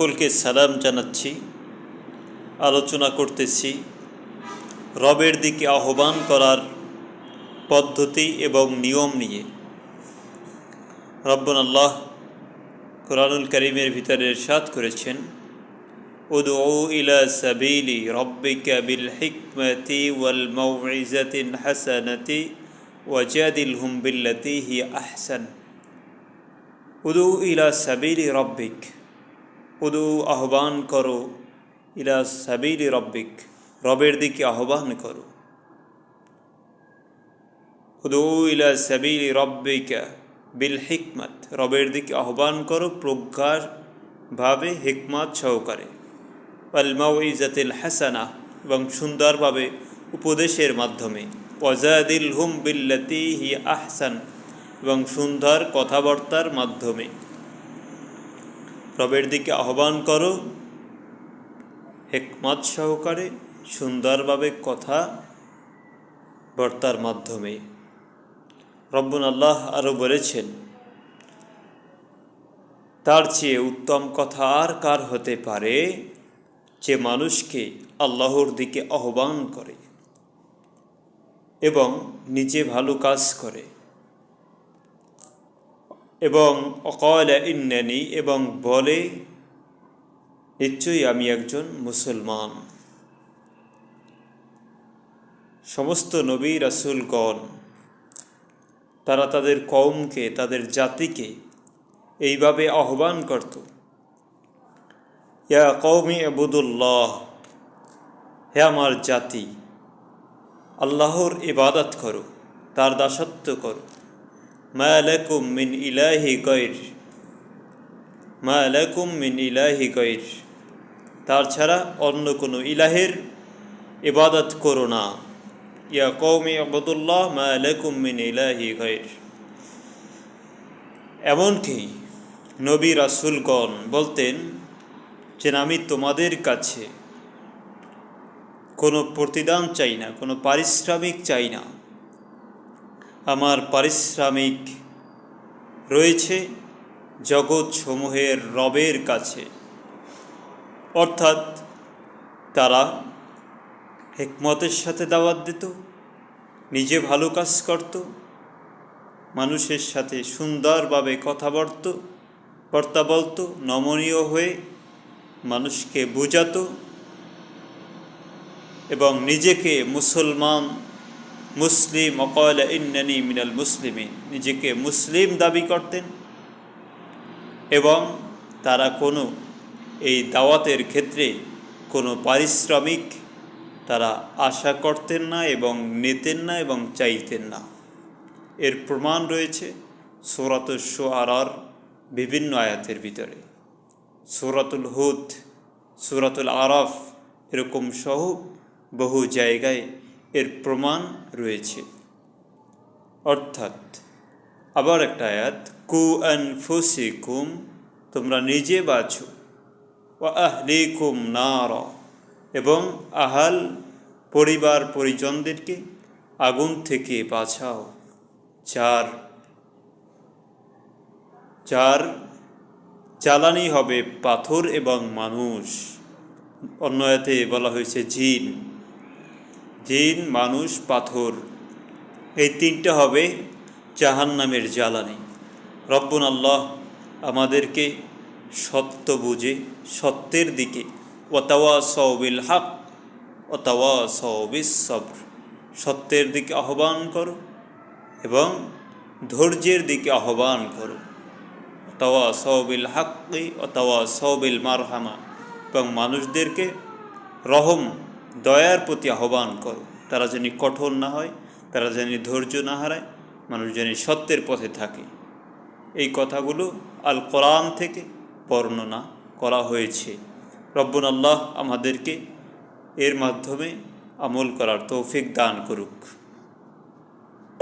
সকলকে সালাম জানাচ্ছি। আলোচনা করতেছি রবের দিকে আহ্বান করার পদ্ধতি এবং নিয়ম নিয়ে। রব্বুল আল্লাহ কুরআনুল কারীমের ভিতরে ইরশাদ করেছেন, উদউ ইলা সাবিলি রাব্বিকা বিল হিকমাতি ওয়াল মাউইজাতিল হাসানাতি ওয়াজাদিলহুম বিল্লাতি হিয়া আহসান। উদউ ইলা সাবিলি রাব্বিক, উদু আহ্বান করো, ইলা সাবিলি রব্বিক, রবের দিকে আহ্বান করো। উদু ইলা সাবিলি রব্বিকা বিল হিকমত, রবের দিকে আহ্বান করো প্রজ্ঞাভাবে, হিকমত সহকারে। ওয়াল মাউইজাতিল হাসানা, এবং সুন্দরভাবে উপদেশের মাধ্যমে। ওয়াজাদিলহুম বিল্লাতি হিয়া আহসান, এবং সুন্দর কথাবার্তার মাধ্যমে। রবের দিকে আহ্বান করো হিকমত সহকারে, সুন্দরভাবে কথাবার্তার মাধ্যমে। রব্বুল আল্লাহ আরও বলেছেন, তার চেয়ে উত্তম কথা আর কার হতে পারে যে মানুষকে আল্লাহর দিকে আহ্বান করে এবং নিজে ভালো কাজ করে এবং অকালা ইন্নানি, এবং বলে নিশ্চয়ই আমি একজন মুসলমান। সমস্ত নবী রাসূলগণ তারা তাদের কওমকে, তাদের জাতিকে এইভাবে আহ্বান করত, ইয়া কওমি ইবুদুল্লাহ, হে আমার জাতি, আল্লাহর ইবাদত করো, তার দাসত্ব করো। মা লাকুম মিন ইলাহি গায়র, মা লাকুম মিন ইলাহি গায়র, তার ছাড়া অন্য কোনো ইলাহের ইবাদত করো না। ইয়া কওমি ইবুদুল্লাহ মা লাকুম মিন ইলাহি গায়র। এমনকি নবী রাসূলগণ বলতেন যে আমি তোমাদের কাছে কোনো প্রতিদান চাই না, কোনো পারিশ্রমিক চাই না। আমার পারিশ্রমিক রয়েছে জগৎ সমূহের রবের কাছে। অর্থাৎ তারা হিকমতের সাথে দাওয়াত দিত, নিজে ভালো কাজ করত, মানুষের সাথে সুন্দরভাবে কথাবার্তা বলতো, নমনীয় হয়ে মানুষকে বোঝাতো এবং নিজেকে মুসলিম ওয়াকালা ইন্নানি মিনাল মুসলিমিন, নিজেকে মুসলিম দাবি করতেন। এবং তারা কোনো এই দাওয়াতের ক্ষেত্রে কোনো পারিশ্রমিক তারা আশা করতেন না এবং নিতেন না এবং চাইতেন না। এর প্রমাণ রয়েছে সূরাতুশ শুআরার বিভিন্ন আয়াতের ভিতরে, সূরাতুল হুদ, সূরাতুল আরাফ, এরকম সহ বহু জায়গায় এর প্রমাণ রয়েছে। অর্থাৎ আবার একটা আয়াত, কু আনফুসিকুম, তোমরা নিজে বাঁচো, ওয়া আহলিকুম নারা, এবং আহাল পরিবার পরিজনদেরকে আগুন থেকে বাঁচাও, যার জ্বালানি হবে পাথর এবং মানুষ। অন্য আয়াতে বলা হয়েছে জিন, মানুষ, পাথর, এই তিনটা হবে জাহান্নামের জ্বালানি। রব্বুল আল্লাহ আমাদেরকে সত্য বুঝে সত্যের দিকে, ওয়াতাওয়াসাউ বিল হক ওয়াতাওয়াসাউ বিস সবর, সত্যের দিকে আহ্বান করো এবং ধৈর্যের দিকে আহ্বান করো। ওয়াতাওয়াসাউ বিল হাক্কি ওয়াতাওয়াসাউ বিল মারহামা, এবং মানুষদেরকে রহম, দয়ার প্রতি আহ্বান করো। তারা যেন কঠোর না হয়, তারা যেন ধৈর্য না হারায়, মানুষ যেন সত্যের পথে থাকে। এই কথাগুলো আল কোরআন থেকে বর্ণনা করা হয়েছে। রব্বুল আল্লাহ আমাদেরকে এর মাধ্যমে আমল করার তৌফিক দান করুক।